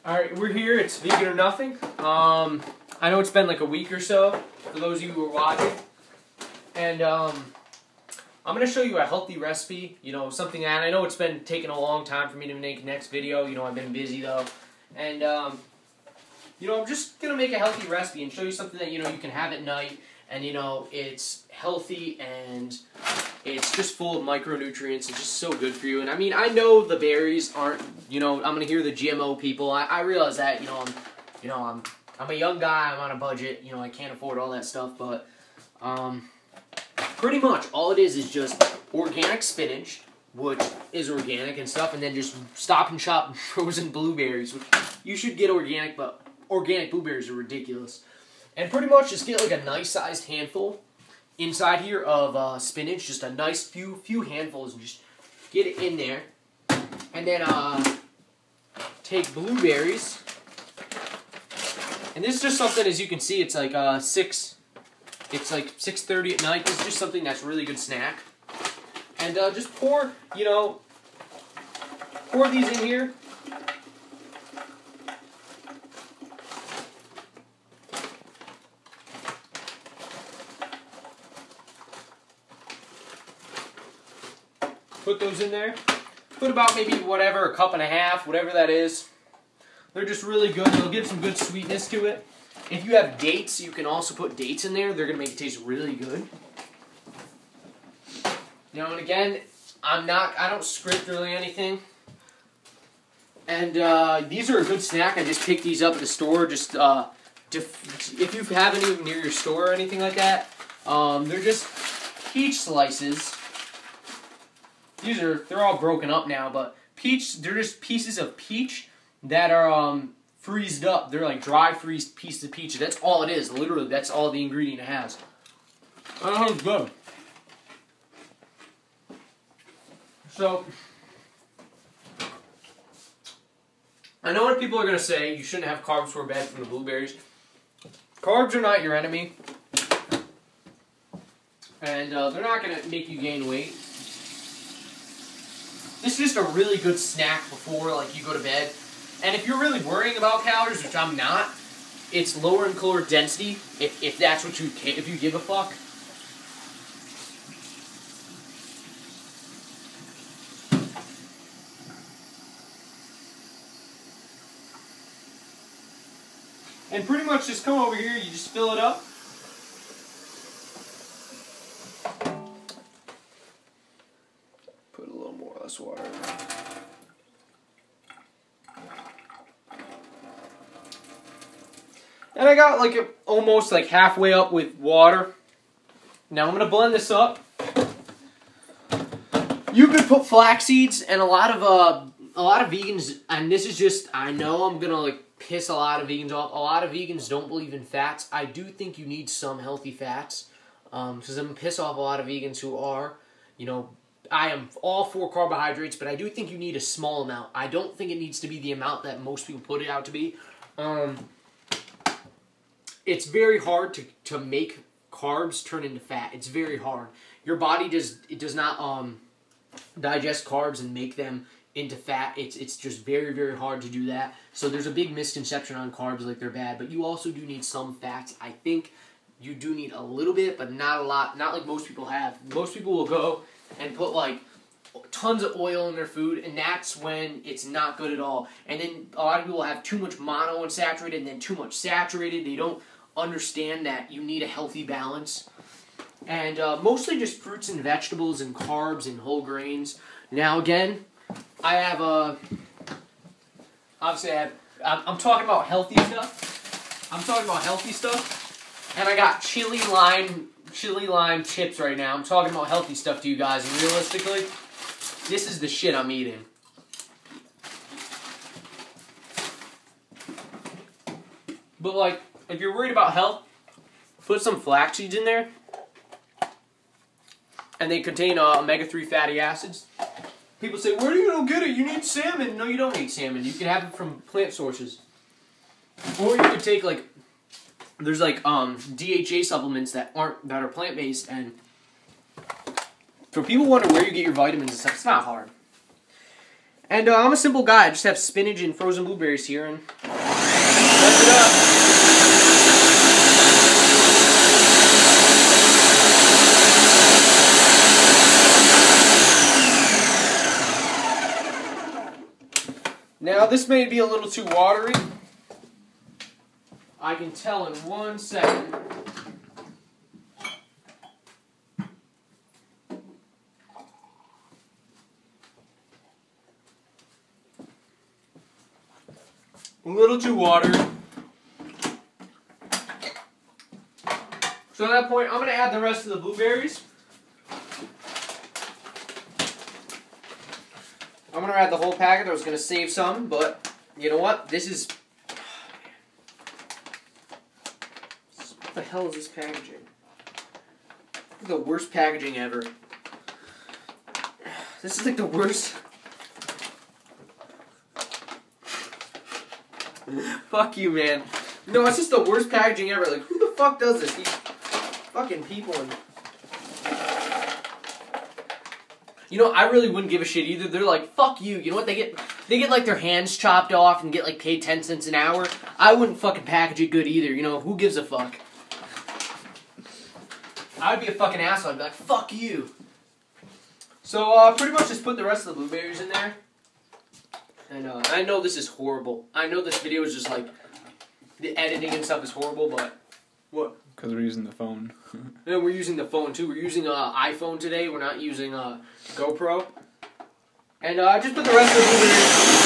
Alright, we're here. It's Vegan or Nothing. I know it's been like a week or so for those of you who are watching. And I'm going to show you a healthy recipe, something that I know it's been taking a long time for me to make the next video. I've been busy though. And, I'm just going to make a healthy recipe and show you something that, you can have at night. And, it's healthy and it's just full of micronutrients. It's just so good for you. And, I know the berries aren't, I'm going to hear the GMO people. I realize that, I'm a young guy. I'm on a budget. I can't afford all that stuff. But pretty much all it is just organic spinach, which is organic and stuff. And then just Stop and Shop frozen blueberries, which you should get organic, but organic blueberries are ridiculous. And pretty much just get like a nice-sized handful inside here of spinach, just a nice few handfuls, and just get it in there. And then take blueberries. And this is just something, as you can see, it's like it's like 6:30 at night. This is just something that's a really good snack. And just pour these in here. Put those in there. Put about maybe a cup and a half, whatever that is. They're just really good. They'll give some good sweetness to it. If you have dates, you can also put dates in there. They're going to make it taste really good. Now, and again, I don't script really anything. And these are a good snack. I just picked these up at the store. Just if you have any near your store or anything like that, they're just peach slices. They're all broken up now, but they're just pieces of peach that are freezed up. They're like dry freezed pieces of peach. That's all it is. Literally, that's all the ingredient it has. Oh, it's good. So, I know what people are going to say. You shouldn't have carbs for bad from the blueberries. Carbs are not your enemy. And they're not going to make you gain weight. This is just a really good snack before you go to bed. And if you're really worrying about calories, which I'm not, it's lower in caloric density, if that's what if you give a fuck. And pretty much just come over here, you just fill it up. Put a little more or less water in there. And I got almost halfway up with water. Now I'm going to blend this up. You could put flax seeds, and a lot of vegans, and this is just, I know I'm going to piss a lot of vegans off. A lot of vegans don't believe in fats. I do think you need some healthy fats. Because I'm going to piss off a lot of vegans who are, I am all for carbohydrates, but I do think you need a small amount. I don't think it needs to be the amount that most people put it out to be. It's very hard to make carbs turn into fat. It's very hard. Your body does not digest carbs and make them into fat. It's just very, very hard to do that. So there's a big misconception on carbs they're bad, but you also do need some fats. I think you do need a little bit, but not a lot. Not like most people have. Most people will go and put tons of oil in their food, and that's when it's not good at all. And then a lot of people have too much monounsaturated and then too much saturated. They don't understand that you need a healthy balance. And mostly just fruits and vegetables and carbs and whole grains. Now again, I have I'm talking about healthy stuff. And I got chili lime chips right now. I'm talking about healthy stuff to you guys, and realistically, this is the shit I'm eating. But if you're worried about health, put some flax seeds in there. And they contain omega-3 fatty acids. People say, where do you go get it? You need salmon. No, you don't need salmon. You can have it from plant sources. Or you could take there's DHA supplements that are plant-based, and for people who wonder where you get your vitamins and stuff, it's not hard. And I'm a simple guy. I just have spinach and frozen blueberries here, and mess it up. Now, this may be a little too watery. I can tell in 1 second. A little too watery. So at that point, I'm going to add the rest of the blueberries. I'm going to add the whole packet. I was going to save some, but you know what? This is... What the hell is this packaging? This is the worst packaging ever. This is like the worst... Fuck you, man. No, it's just the worst packaging ever. Like, who the fuck does this? These fucking people. You know, I really wouldn't give a shit either. They're like, fuck you. You know what? They get like their hands chopped off and get like paid 10 cents an hour. I wouldn't fucking package it good either. You know, who gives a fuck? I would be a fucking asshole. I'd be like, fuck you. So, pretty much just put the rest of the blueberries in there. And I know this is horrible. I know this video is just like, the editing and stuff is horrible, but what? Because we're using the phone. Yeah, we're using the phone too. We're using iPhone today. We're not using GoPro. And just put the rest of the blueberries.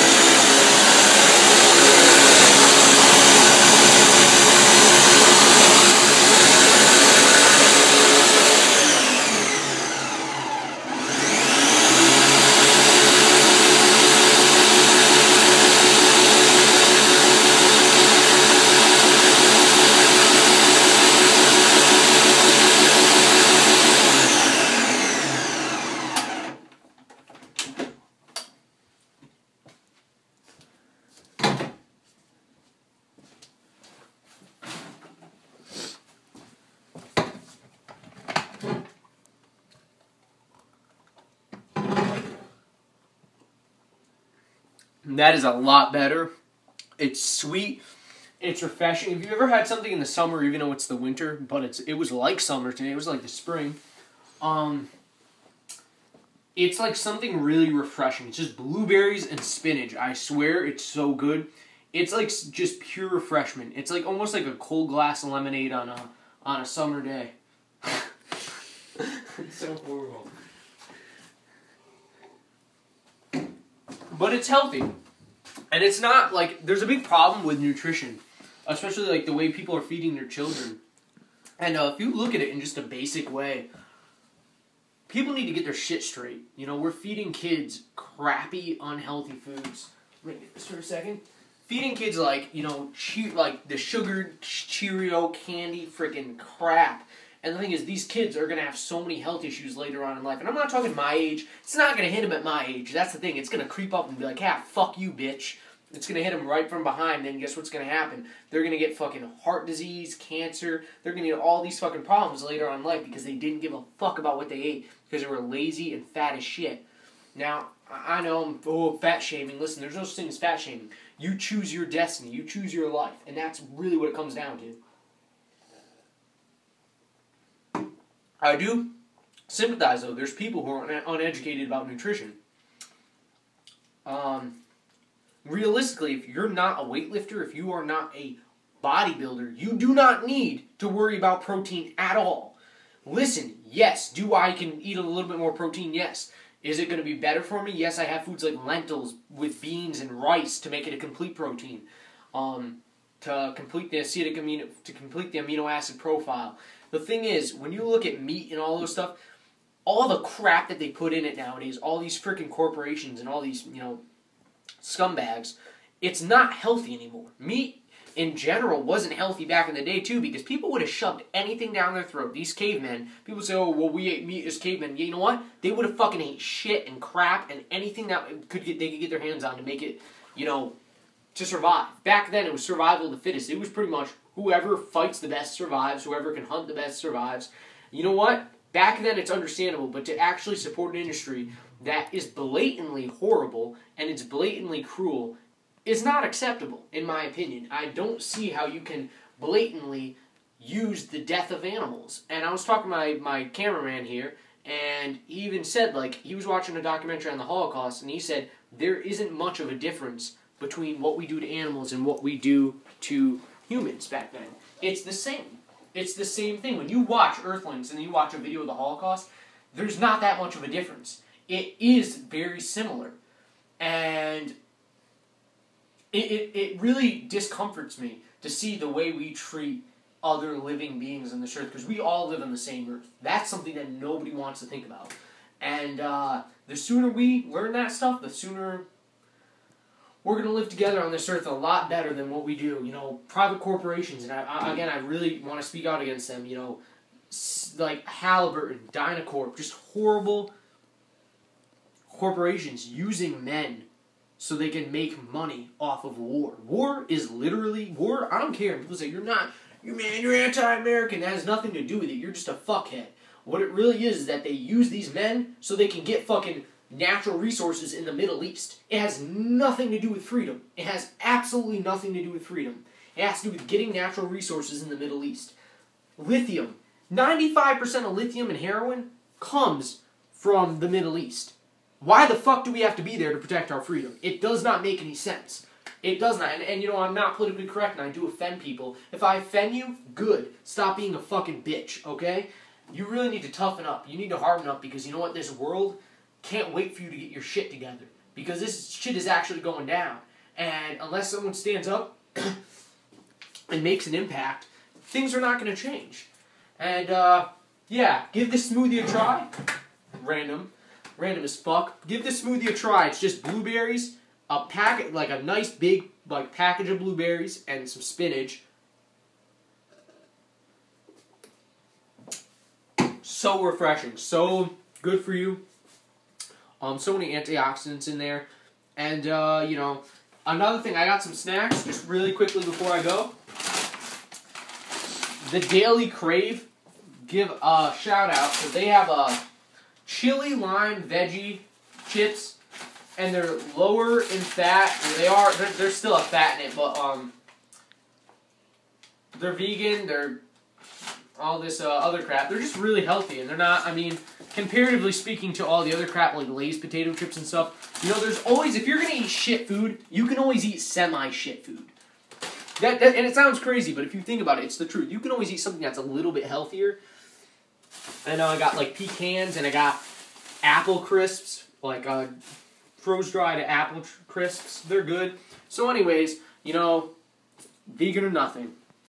That is a lot better. It's sweet. It's refreshing. If you've ever had something in the summer, even though it's the winter, but it was like summer today. It was like the spring. It's like something really refreshing. It's just blueberries and spinach. I swear, it's so good. It's like just pure refreshment. It's like almost like a cold glass of lemonade on a summer day. It's so horrible. But it's healthy. And it's not like, there's a big problem with nutrition. Especially like the way people are feeding their children. And if you look at it in just a basic way, people need to get their shit straight. You know, we're feeding kids crappy, unhealthy foods. Let me get this for a second. Feeding kids like, you know, like the sugared Cheerio candy freaking crap. And the thing is, these kids are going to have so many health issues later on in life. And I'm not talking my age. It's not going to hit them at my age. That's the thing. It's going to creep up and be like, ah, fuck you, bitch. It's going to hit them right from behind. Then guess what's going to happen? They're going to get fucking heart disease, cancer. They're going to get all these fucking problems later on in life because they didn't give a fuck about what they ate. Because they were lazy and fat as shit. Now, I know I'm fat shaming. Listen, there's no such thing as fat shaming. You choose your destiny. You choose your life. And that's really what it comes down to. I do sympathize, though. There's people who are uneducated about nutrition. Realistically, if you're not a weightlifter, if you are not a bodybuilder, you do not need to worry about protein at all. Listen, yes, I can eat a little bit more protein? Yes. Is it going to be better for me? Yes, I have foods like lentils with beans and rice to make it a complete protein. To complete the amino acid profile. The thing is, when you look at meat and all those stuff, all the crap that they put in it nowadays, all these freaking corporations and all these, you know, scumbags, it's not healthy anymore. Meat, in general, wasn't healthy back in the day, too, because people would have shoved anything down their throat. These cavemen, people say, oh, well, we ate meat as cavemen. You know what? They would have fucking ate shit and crap and anything that they could get their hands on to make it, you know, to survive. Back then, it was survival of the fittest. It was pretty much whoever fights the best survives, whoever can hunt the best survives. You know what? back then it's understandable, but to actually support an industry that is blatantly horrible and it's blatantly cruel is not acceptable, in my opinion. I don't see how you can blatantly use the death of animals. And I was talking to my cameraman here, and he even said, like, he was watching a documentary on the Holocaust, and he said there isn't much of a difference between what we do to animals and what we do to humans back then. It's the same. It's the same thing. When you watch Earthlings and you watch a video of the Holocaust, there's not that much of a difference. It is very similar. And it really discomforts me to see the way we treat other living beings on this earth, because we all live on the same earth. That's something that nobody wants to think about. And the sooner we learn that stuff, the sooner we're going to live together on this earth a lot better than what we do. You know, private corporations, and I really want to speak out against them, you know, like Halliburton, Dynacorp, just horrible corporations using men so they can make money off of war. War is literally, war, I don't care. People say, you're anti-American. That has nothing to do with it. You're just a fuckhead. What it really is that they use these men so they can get fucking natural resources in the Middle East. It has nothing to do with freedom. It has absolutely nothing to do with freedom. It has to do with getting natural resources in the Middle East. Lithium. 95% of lithium and heroin comes from the Middle East. Why the fuck do we have to be there to protect our freedom? It does not make any sense. It does not. And you know, I'm not politically correct and I do offend people. If I offend you, good. Stop being a fucking bitch, okay? You really need to toughen up. You need to harden up, because you know what? This world can't wait for you to get your shit together, because this shit is actually going down. And unless someone stands up and makes an impact, things are not going to change. And, yeah, give this smoothie a try. Random as fuck. Give this smoothie a try. It's just blueberries, a packet, like a nice big like package of blueberries, and some spinach. So refreshing, so good for you. So many antioxidants in there. And you know, another thing, I got some snacks just really quickly before I go. The Daily Crave, give a shout out, because they have a chili lime veggie chips, and they're lower in fat. There's still a fat in it, but they're vegan. They're all this other crap. They're just really healthy, and they're not, I mean, comparatively speaking to all the other crap like Lay's potato chips and stuff, you know, there's always, if you're going to eat shit food, you can always eat semi-shit food. And it sounds crazy, but if you think about it, it's the truth. You can always eat something that's a little bit healthier. I know I got like pecans, and I got apple crisps, like froze-dried apple crisps. They're good. So anyways, you know, vegan or nothing.